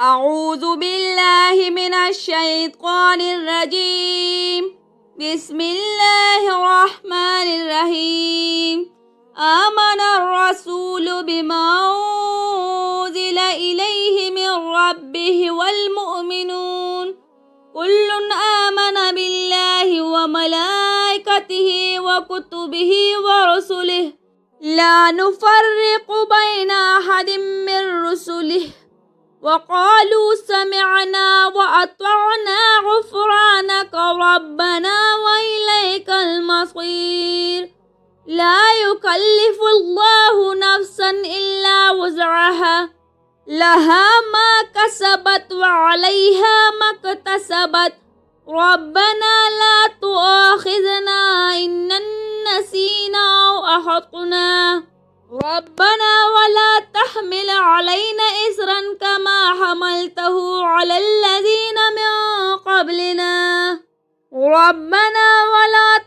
أعوذ بالله من الشيطان الرجيم. بسم الله الرحمن الرحيم. آمن الرسول بما أنزل إليه من ربه والمؤمنون كل آمن بالله وملائكته وكتبه ورسله لا نفرق بين أحد من رسله وقالوا سمعنا وأطعنا غفرانك ربنا وإليك المصير. لا يكلف الله نفسا إلا وسعها لها ما كسبت وعليها ما اكتسبت ربنا لا تؤاخذنا إن نسينا أو أخطأنا ربنا ولا تحمل علينا إصرا كما حملته على الذين من قبلنا ربنا ولا